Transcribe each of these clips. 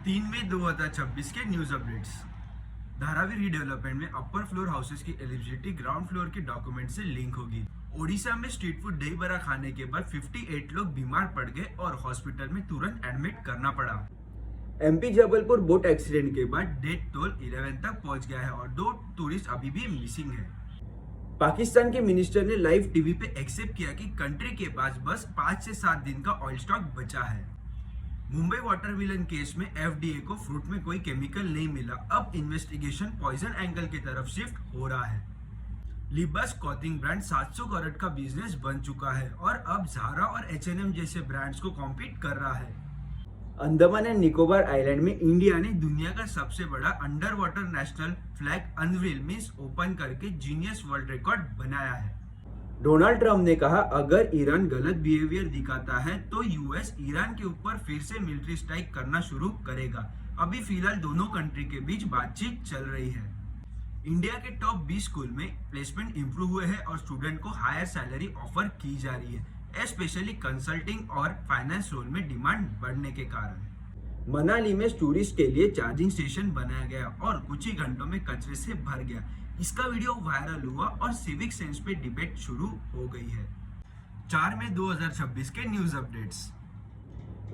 3 मई 2026 के news updates. Dharavi redevelopment में upper floor houses की एलिजिबिलिटी ग्राउंड फ्लोर के डॉक्यूमेंट से लिंक होगी। ओडिशा में स्ट्रीट फूड दही बड़ा खाने के बाद 58 लोग बीमार पड़ गए और हॉस्पिटल में तुरंत एडमिट करना पड़ा। एमपी जबलपुर बोट एक्सीडेंट के बाद डेथ टोल 11 तक पहुंच गया है और 2 टूरिस्ट अभी भी मिसिंग है। पाकिस्तान के मिनिस्टर ने लाइव टीवी पे एक्सेप्ट किया कि कंट्री के पास बस 5 से 7 दिन का ऑयल स्टॉक बचा है। मुंबई वाटर विलन केस में एफडीए को फ्रूट में कोई केमिकल नहीं मिला। अब इन्वेस्टिगेशन पॉइजन एंगल की तरफ शिफ्ट हो रहा है। लिबास क्लॉथिंग ब्रांड 700 करोड़ का बिजनेस बन चुका है और अब ज़ारा और H&M जैसे ब्रांड्स को कॉम्पीट कर रहा है। अंडमान एंड निकोबार आइलैंड में इंडिया ने दुनिया का सबसे बड़ा under water national flag unveil means open करके जीनियस वर्ल्ड रिकॉर्ड बनाया है। डोनाल्ड ट्रंप ने कहा, अगर ईरान गलत बिहेवियर दिखाता है तो यूएस ईरान के ऊपर फिर से मिलिट्री स्ट्राइक करना शुरू करेगा। अभी फिलहाल दोनों कंट्री के बीच बातचीत चल रही है। इंडिया के टॉप 20 स्कूल में प्लेसमेंट इंप्रूव हुए हैं और स्टूडेंट को हायर सैलरी ऑफर की जा रही है, स्पेशली कंसल्टिंग और फाइनेंस रोल में डिमांड बढ़ने के कारण। मनाली में टूरिस्ट के लिए चार्जिंग स्टेशन बनाया गया और कुछ ही घंटों में कचरे से भर गया। इसका वीडियो वायरल हुआ और सिविक सेंस पे डिबेट शुरू हो गई है। 4 मई 2026 के न्यूज अपडेट्स।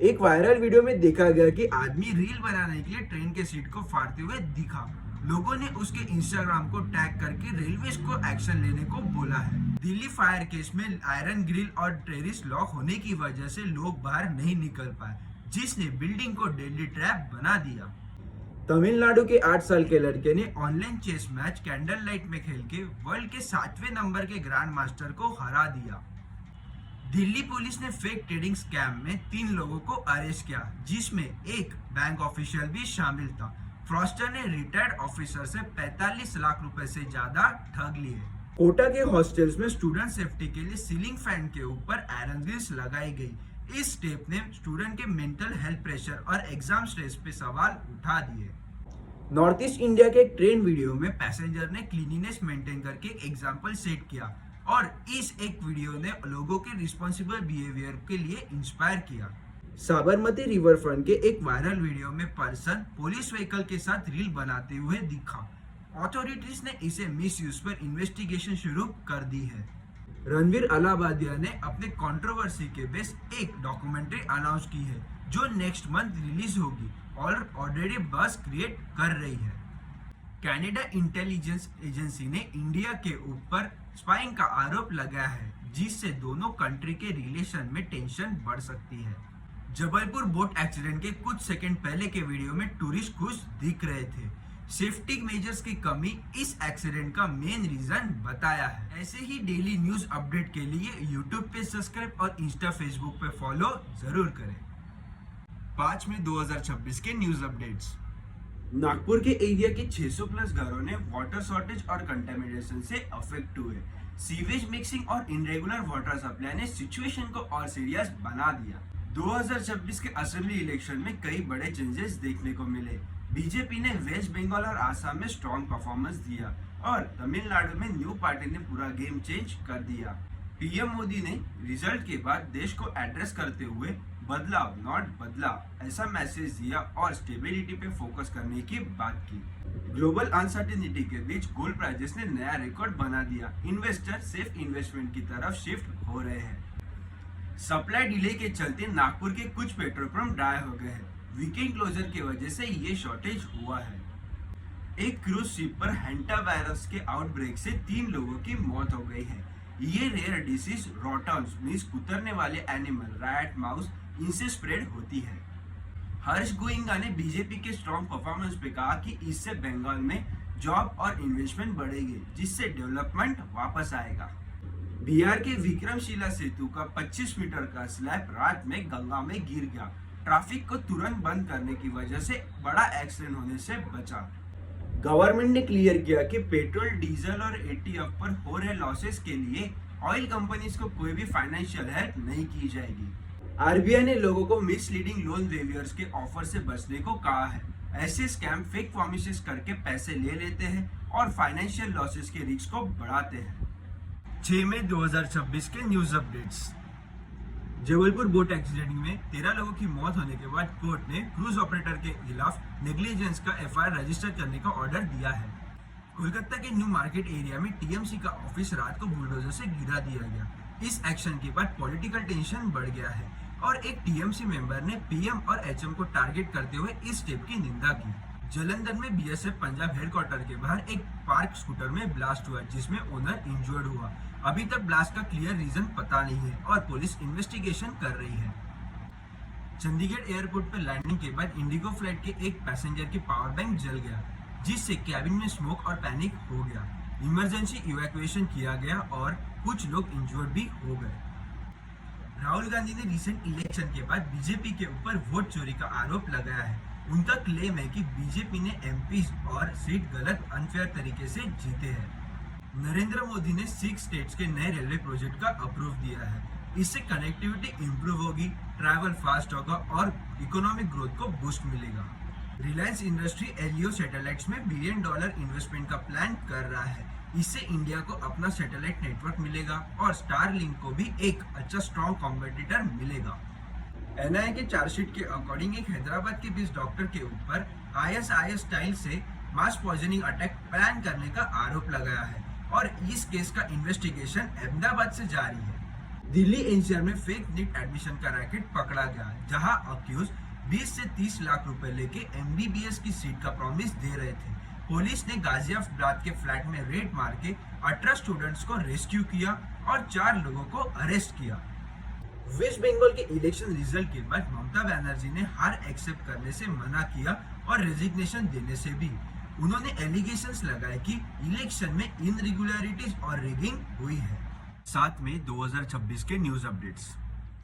एक वायरल वीडियो में देखा गया कि आदमी रील बनाने के लिए ट्रेन के सीट को फाड़ते हुए दिखा। लोगों ने उसके इंस्टाग्राम को टैग करके रेलवे को एक्शन लेने को बोला है। दिल्ली फायर केस में आयरन ग्रिल और टेरिस लॉक होने की वजह से लोग बाहर नहीं निकल पाए, जिसने बिल्डिंग को डेडली ट्रैप बना दिया। तमिलनाडु के 8 साल के लड़के ने online chess match candle light में खेल के वर्ल्ड के 7वें नंबर के ग्रैंड मास्टर को हरा दिया। दिल्ली पुलिस ने फेक ट्रेडिंग स्कैम में 3 लोगों को अरेस्ट किया, जिसमें एक बैंक ऑफिशियल भी शामिल था। फ्रॉस्टर ने रिटायर्ड ऑफिसर से 45 लाख रुपए से ज्यादा ठग लिए। कोटा के हॉस्टल्स में स्टूडेंट सेफ्टी के लिए सीलिंग फैन के ऊपर आयरन ग्रिल्स लगाई गई। इस स्टेप ने स्टूडेंट के मेंटल हेल्थ प्रेशर और एग्जाम स्ट्रेस पे सवाल उठा दिए। नॉर्थ ईस्ट इंडिया के एक ट्रेन वीडियो में पैसेंजर ने क्लीनिनेस मेंटेन करके एग्जाम्पल सेट किया और इस एक वीडियो ने लोगों के रिस्पॉन्सिबल बिहेवियर के लिए इंस्पायर किया। साबरमती रिवर फ्रंट के एक वायरल वीडियो में पर्सन पुलिस व्हीकल के साथ रील बनाते हुए दिखा। अथॉरिटीज ने इसे मिसयूज पर इन्वेस्टिगेशन शुरू कर दी है। रणवीर अलाहाबादिया ने अपने कंट्रोवर्सी के बेस एक डॉक्यूमेंट्री अनाउंस की है, जो नेक्स्ट मंथ रिलीज होगी और ऑलरेडी बस क्रिएट कर रही है। कनाडा इंटेलिजेंस एजेंसी ने इंडिया के ऊपर स्पाइंग का आरोप लगाया है, जिससे दोनों कंट्री के रिलेशन में टेंशन बढ़ सकती है। जबलपुर बोट एक्सीडेंट के कुछ सेकंड पहले के वीडियो में टूरिस्ट खुश दिख रहे थे। सेफ्टी मेजर्स की कमी इस एक्सीडेंट का मेन रीजन बताया है। ऐसे ही डेली न्यूज अपडेट के लिए यूट्यूब पे सब्सक्राइब और इंस्टा फेसबुक पे फॉलो जरूर करें। 5 मई 2026 के न्यूज अपडेट्स। नागपुर के एरिया के 600 प्लस घरों ने वाटर शॉर्टेज और कंटेमिनेशन से अफेक्ट हुए। सीवेज मिक्सिंग और इनरेगुलर वाटर सप्लाई ने सिचुएशन को और सीरियस बना दिया। 2026 के असेंबली इलेक्शन में कई बड़े चेंजेस देखने को मिले। बीजेपी ने वेस्ट बंगाल और आसाम में स्ट्रॉन्ग परफॉर्मेंस दिया और तमिलनाडु में न्यू पार्टी ने पूरा गेम चेंज कर दिया। पीएम मोदी ने रिजल्ट के बाद देश को एड्रेस करते हुए बदलाव नॉट बदलाव ऐसा मैसेज दिया और स्टेबिलिटी पे फोकस करने की बात की। ग्लोबल अनसर्टेनिटी के बीच गोल्ड प्राइजेस ने नया रिकॉर्ड बना दिया। इन्वेस्टर सेफ इन्वेस्टमेंट की तरफ शिफ्ट हो रहे हैं। सप्लाई डिले के चलते नागपुर के कुछ पेट्रोल पंप ड्राई हो गए हैं। वीकेंड क्लोजर की वजह से ये शॉर्टेज हुआ है। एक क्रूज शिप पर हैंटा वायरस के आउटब्रेक से 3 लोगों की मौत हो गई है। ये रेयर डिसीज रोटन्स मींस कुतरने वाले एनिमल रैट माउस इनसे स्प्रेड होती है। हर्ष गोइंगा ने बीजेपी के स्ट्रॉन्ग परफॉर्मेंस पे कहा कि इससे बंगाल में जॉब और इन्वेस्टमेंट बढ़ेगी, जिससे डेवलपमेंट वापस आएगा। बिहार के विक्रमशिला सेतु का 25 मीटर का स्लैब रात में गंगा में गिर गया। ट्रैफिक को तुरंत बंद करने की वजह से बड़ा एक्सीडेंट होने से बचा। गवर्नमेंट ने क्लियर किया कि पेट्रोल, डीजल और एटीएफ पर हो रहे लॉसेस के लिए ऑयल कंपनीज को कोई भी फाइनेंशियल हेल्प नहीं की जाएगी। आरबीआई ने लोगों को मिसलीडिंग लोन वेवियर्स के ऑफर से बचने को कहा है। ऐसे स्कैम फेक प्रॉमिसेस करके पैसे ले लेते हैं और फाइनेंशियल लॉसेस के रिस्क को बढ़ाते हैं। 6 मई 2026 के news updates. Jabalpur boat accident में 13 लोगों की मौत होने के बाद कोर्ट ने क्रूज ऑपरेटर के खिलाफ नेग्लिजेंस का एफआईआर रजिस्टर करने का ऑर्डर दिया है। कोलकाता के न्यू मार्केट एरिया में टीएमसी का ऑफिस रात को बुलडोजर से गिरा दिया गया। इस एक्शन के बाद पॉलिटिकल टेंशन बढ़ गया है और एक टीएमसी मेंबर ने पीएम और एचएम को टारगेट करते हुए इस स्टेप की निंदा की। जलंधर में बीएसएफ पंजाब हेडक्वार्टर के बाहर एक पार्क स्कूटर में ब्लास्ट हुआ जिसमें ओनर इंजर्ड हुआ। अभी तक ब्लास्ट का क्लियर रीजन पता नहीं है और पुलिस इन्वेस्टिगेशन कर रही है। चंडीगढ़ एयरपोर्ट पर लैंडिंग के बाद इंडिगो फ्लाइट के एक पैसेंजर की पावर बैंक जल गया जिससे कैबिन में स्मोक और पैनिक हो गया। इमरजेंसी इवैक्यूएशन किया गया और कुछ लोग इंजर्ड भी हो गए। राहुल गांधी ने रिसेंट इलेक्शन के बाद बीजेपी के ऊपर वोट चोरी का आरोप लगाया है। उनका क्लेम है कि बीजेपी ने एमपीज और सीट गलत अनफेयर तरीके से जीते हैं। नरेंद्र मोदी ने 6 स्टेट्स के नए रेलवे प्रोजेक्ट का अप्रूव दिया है। इससे कनेक्टिविटी इंप्रूव होगी, ट्रैवल फास्ट होगा और इकोनॉमिक ग्रोथ को बूस्ट मिलेगा। रिलायंस इंडस्ट्री एलियो सैटेलाइट्स में $1 बिलियन इन्वेस्टमेंट का प्लान कर रहा है। इससे इंडिया को अपना सैटेलाइट नेटवर्क मिलेगा और स्टारलिंक को भी एक अच्छा स्ट्रॉन्ग कॉम्पिटिटर मिलेगा। एनआईए के चार्जशीट के अकॉर्डिंग एक हैदराबाद के 20 डॉक्टर के ऊपर आईएसआईएस स्टाइल से मास पॉइजनिंग अटैक प्लान करने का आरोप लगाया है और इस केस का इन्वेस्टिगेशन अहमदाबाद से जारी है। दिल्ली एनसीआर में फेक नीट एडमिशन का रैकेट पकड़ा गया जहां अक्यूज 20 से 30 लाख रुपए लेके एमबीबीएस की सीट का प्रॉमिस दे रहे थे। पुलिस ने गाजियाबाद के फ्लैट में रेड मार के 18 स्टूडेंट्स को रेस्क्यू किया और 4 लोगों को अरेस्ट किया। वेस्ट बंगाल के इलेक्शन रिजल्ट के बाद ममता बनर्जी ने हार एक्सेप्ट करने से मना किया और रेजिग्नेशन देने से भी। उन्होंने एलिगेशंस लगाए कि इलेक्शन में इनरेगुलरिटीज और रिगिंग हुई है। साथ में 2026 के news updates.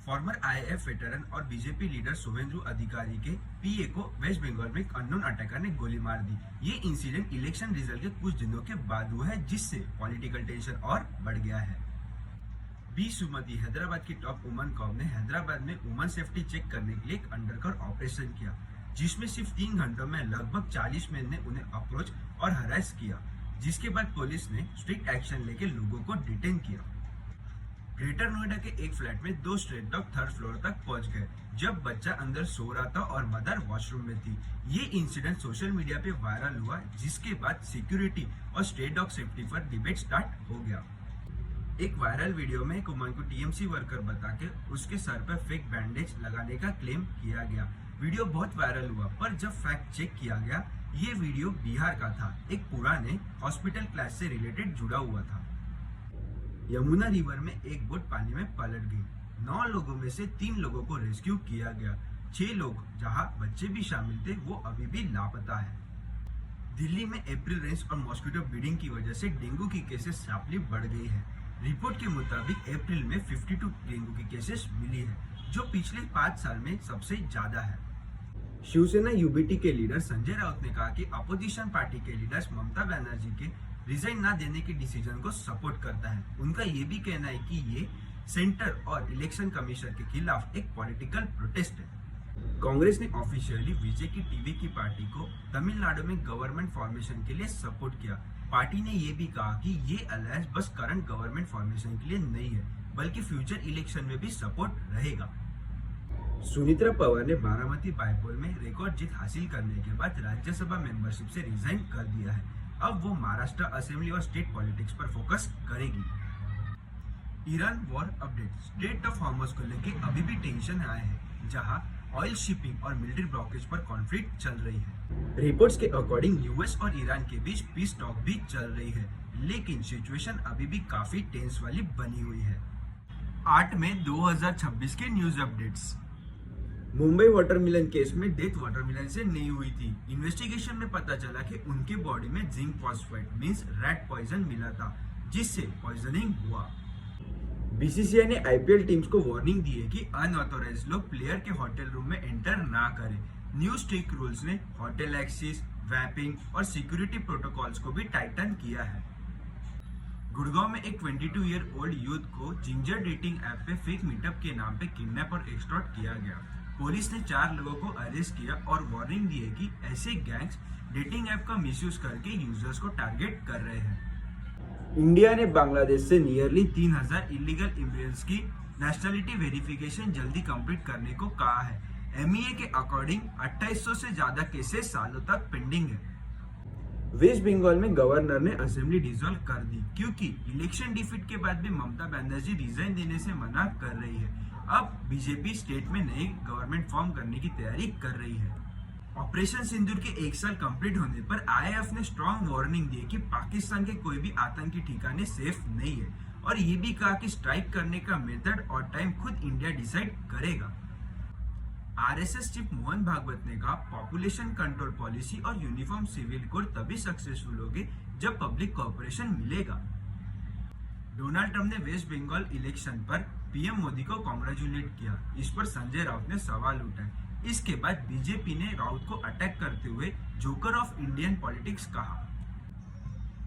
Farmer IAF veteran और बीजेपी लीडर शुभेंदु अधिकारी के पीए को वेस्ट बंगाल में एक अननोन अटैकर ने गोली मार दी। ये इंसिडेंट इलेक्शन रिजल्ट के कुछ दिनों के बाद हुआ है जिससे पॉलिटिकल टेंशन और बढ़ गया है। बी सुमति हैदराबाद की टॉप वुमन कॉप ने हैदराबाद में वुमन सेफ्टी चेक करने के लिए एक अंडरकवर ऑपरेशन किया जिसमें सिर्फ 3 घंटों में लगभग 40 मैन ने उन्हें अप्रोच और हरास किया, जिसके बाद पुलिस ने स्ट्रिक्ट एक्शन लेकर लोगों को डिटेन किया। ग्रेटर नोएडा के एक फ्लैट में 2 स्ट्रेट डॉग 3rd फ्लोर तक पहुंच गए जब बच्चा अंदर सो रहा था और मदर वॉशरूम में थी। ये इंसिडेंट सोशल मीडिया पे वायरल हुआ जिसके बाद सिक्योरिटी और स्ट्रेट डॉग सेफ्टी पर डिबेट स्टार्ट हो गया। एक वायरल वीडियो में एक वुमन को टीएमसी वर्कर बता के उसके सर पर फेक बैंडेज लगाने का क्लेम किया गया। वीडियो बहुत वायरल हुआ पर जब फैक्ट चेक किया गया ये वीडियो बिहार का था, एक पुराने हॉस्पिटल क्लास से रिलेटेड जुड़ा हुआ था। यमुना रिवर में एक बोट पानी में पलट गई। 9 लोगों में से 3 लोगों को रेस्क्यू किया गया। 6 लोग जहां बच्चे भी शामिल थे वो अभी भी लापता है। दिल्ली में अप्रैल रेंज और मॉस्किटो ब्रीडिंग की वजह से डेंगू की केसेस शार्पली बढ़ गई है। रिपोर्ट के मुताबिक अप्रैल में 52 डेंगू की केसेस मिली है जो पिछले 5 साल में सबसे ज्यादा है। शिवसेना यूबीटी के लीडर संजय राउत ने कहा कि अपोजिशन पार्टी के लीडर्स ममता बनर्जी के रिजाइन ना देने के डिसीजन को सपोर्ट करता है। उनका ये भी कहना है कि ये सेंटर और इलेक्शन कमीशन के खिलाफ एक पॉलिटिकल प्रोटेस्ट है। कांग्रेस ने ऑफिशियली विजय की टीवी की पार्टी को तमिलनाडु में गवर्नमेंट फॉर्मेशन के लिए सपोर्ट किया। पार्टी ने ये भी कहा कि ये अलायंस बस करंट गवर्नमेंट फॉर्मेशन के लिए नहीं है बल्कि फ्यूचर इलेक्शन में भी सपोर्ट रहेगा। सुनीत्रा पवार ने बारामती बायपोल में रिकॉर्ड जीत हासिल करने के बाद राज्यसभा मेंबरशिप से रिजाइन कर दिया है। अब वो महाराष्ट्र असेंबली और स्टेट पॉलिटिक्स पर फोकस करेगी। Iran war update. Straight of Hormuz को लेकर अभी भी टेंशन आए हैं जहां ऑयल शिपिंग और मिलिट्री ब्लॉकेज पर कॉन्फ्लिक्ट चल रही है। रिपोर्ट्स के अकॉर्डिंग यूएस और ईरान के बीच पीस टॉक भी चल रही है लेकिन सिचुएशन अभी भी काफी टेंस वाली बनी हुई है। 8 मई 2026 के news updates. Mumbai watermelon case में डेथ वाटरमिलन से नहीं हुई थी। इन्वेस्टिगेशन में पता चला कि उनके बॉडी में zinc phosphate means rat poison मिला था जिससे पॉइजनिंग हुआ। बीसीसीआई ने आईपीएल टीम्स को वार्निंग दी है कि अनऑथोराइज्ड लोग प्लेयर के होटल रूम में एंटर ना करें। न्यू स्ट्रिक्ट रूल्स ने होटल एक्सेस, वैपिंग और सिक्योरिटी प्रोटोकॉल्स को भी टाइटन किया है। गुड़गांव में एक 22 ईयर ओल्ड यूथ को जिंजर डेटिंग ऐप पे फेक मीटअप के नाम पे किडनैप और एक्सटॉर्ट किया गया। पुलिस ने 4 लोगों को अरेस्ट किया और वार्निंग दी है कि ऐसे गैंग्स डेटिंग ऐप का मिसयूज करके यूजर्स को टारगेट कर रहे हैं। इंडिया ने बांग्लादेश से नियरली 3000 इलीगल इमिग्रेंट्स की नेशनलिटी वेरिफिकेशन जल्दी कंप्लीट करने को कहा है। MEA के अकॉर्डिंग 2800 से ज्यादा केसेस सालों तक पेंडिंग है। वेस्ट बंगाल में गवर्नर ने असेंबली डिसॉल्व कर दी क्योंकि इलेक्शन डिफीट के बाद भी ममता बनर्जी रिजाइन देने से मना कर रही है। अब बीजेपी स्टेट में नई गवर्नमेंट फॉर्म करने की तैयारी कर रही है। ऑपरेशन सिंदूर के 1 साल कंप्लीट होने पर IIF ने स्ट्रॉन्ग वार्निंग दी कि पाकिस्तान के कोई भी आतंकी ठिकाने सेफ नहीं है और ये भी कहा कि स्ट्राइक करने का मेथड और टाइम खुद इंडिया डिसाइड करेगा। RSS चीफ मोहन भागवत ने कहा, पॉपुलेशन कंट्रोल पॉलिसी और यूनिफॉर्म सिविल कोड तभी सक्सेसफुल होगी जब पब्लिक कोऑपरेशन मिलेगा। डोनाल्ड ट्रंप ने वेस्ट बंगाल इलेक्शन पर PM मोदी को कांग्रेचुलेट किया। इस पर संजय राउत ने सवाल उठाए। इसके बाद बीजेपी ने राउत को अटैक करते हुए जोकर ऑफ इंडियन पॉलिटिक्स कहा।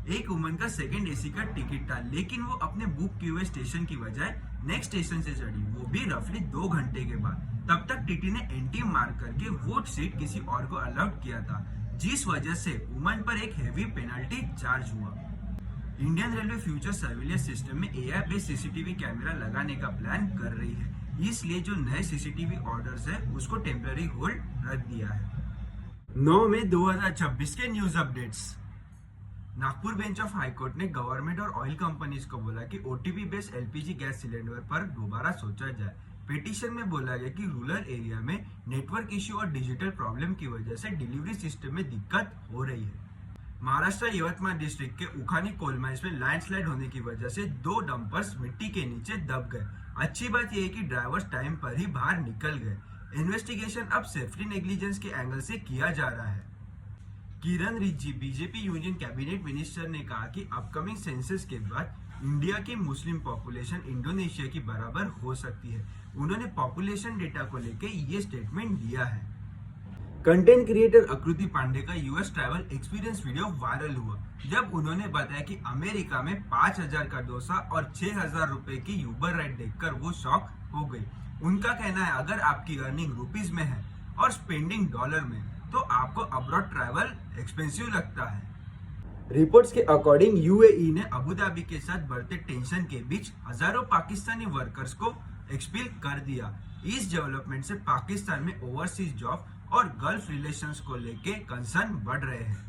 एक वुमन का सेकंड AC का टिकट था, लेकिन वो अपने बुक किए हुए स्टेशन की बजाय नेक्स्ट स्टेशन से चढ़ी, वो भी रफली 2 घंटे के बाद। तब तक टीटी ने एंटी मार करके वो सीट किसी और को अलॉट किया था, जिस वजह से वुमन पर एक हेवी पेनल्टी चार्ज हुआ। Indian railway future surveillance system में AI बेस्ड CCTV कैमरा लगाने का प्लान कर रही है, इसलिए जो नए CCTV ऑर्डर्स है उसको टेम्पररी होल्ड रख दिया है। 9 मई 2026 के news updates. Nagpur bench of high court ने गवर्नमेंट और ऑयल कंपनीज को बोला कि OTP based LPG gas cylinder पर दोबारा सोचा जाए। पिटीशन में बोला गया कि रूरल एरिया में नेटवर्क इश्यू और डिजिटल प्रॉब्लम की वजह से डिलीवरी सिस्टम में दिक्कत हो रही है। महाराष्ट्र यवतमाल डिस्ट्रिक्ट के उखानी कोल माइंस में लैंडस्लाइड होने की वजह से 2 डंपर्स मिट्टी के नीचे दब गए। अच्छी बात यह है कि ड्राइवर्स टाइम पर ही बाहर निकल गए। इन्वेस्टिगेशन अब सेफ्टी नेग्लिजेंस के एंगल से किया जा रहा है। Kiran Rijiju BJP union cabinet minister ने कहा कि अपकमिंग सेंसस के बाद इंडिया की मुस्लिम पॉपुलेशन इंडोनेशिया की बराबर हो सकती है। उन्होंने पॉपुलेशन डेटा को लेकर ये स्टेटमेंट दिया है। कंटेंट क्रिएटर आकृति पांडे का US travel experience video viral हुआ, जब उन्होंने बताया कि अमेरिका में 5000 का डोसा और 6000 रुपए की यूबर राइड देखकर वो शॉक हो गई। उनका कहना है, अगर आपकी अर्निंग रुपीज में है और स्पेंडिंग डॉलर में, तो आपको अब्रॉड ट्रैवल एक्सपेंसिव लगता है। रिपोर्ट्स के अकॉर्डिंग UAE ने अबू धाबी के साथ बढ़ते टेंशन के बीच हजारों पाकिस्तानी वर्कर्स को एक्सपेल कर दिया। इस डेवलपमेंट से पाकिस्तान में ओवरसीज जॉब और गल्फ रिलेशंस को लेके कंसर्न बढ़ रहे हैं।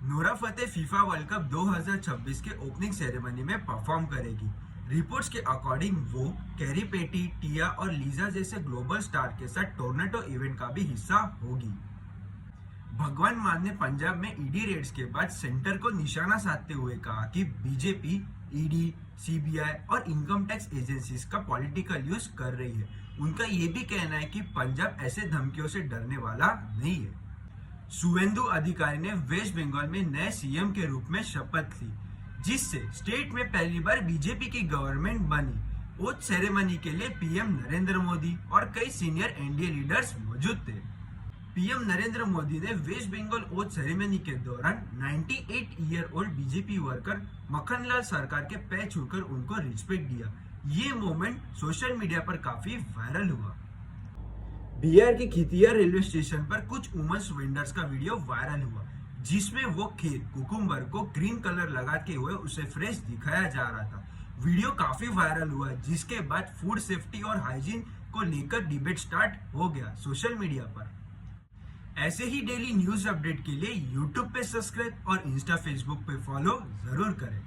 नूरा फतेह फीफा वर्ल्ड कप 2026 के ओपनिंग सेरेमनी में परफॉर्म करेगी। रिपोर्ट्स के अकॉर्डिंग वो कैरी पेटी, टिया और लीजा जैसे ग्लोबल स्टार के साथ टोरंटो इवेंट का भी हिस्सा होगी। भगवान मान ने पंजाब में ED रेड्स के बाद सेंटर को निशाना साधते हुए कहा कि बीजेपी ED, CBI और इनकम टैक्स एजेंसीज का पॉलिटिकल यूज कर रही है। उनका ये भी कहना है कि पंजाब ऐसे धमकियों से डरने वाला नहीं है। शुवेंदु अधिकारी ने वेस्ट बंगाल में नए CM के रूप में शपथ ली, जिससे स्टेट में पहली बार बीजेपी की गवर्नमेंट बनी। ओथ सेरेमनी के लिए PM नरेंद्र मोदी और कई सीनियर NDA लीडर्स मौजूद थे। PM नरेंद्र मोदी ने वेस्ट बंगाल ओथ सेरेमनी के दौरान 98 year old BJP worker Makhanlal सरकार के पैर छूकर उनको रिस्पेक्ट दिया। ये मोमेंट सोशल मीडिया पर काफी वायरल हुआ। बिहार के खितिया रेलवे स्टेशन पर कुछ वुमेन्स वेंडर्स का वीडियो वायरल हुआ, जिसमें वो खीर कुकुम्बर को ग्रीन कलर लगाते हुए उसे फ्रेश दिखाया जा रहा था। वीडियो काफी वायरल हुआ, जिसके बाद फूड सेफ्टी और हाइजीन को लेकर डिबेट स्टार्ट हो गया सोशल मीडिया पर। ऐसे ही डेली न्यूज अपडेट के लिए YouTube पे सब्सक्राइब और इंस्टा फेसबुक पे फॉलो जरूर करें।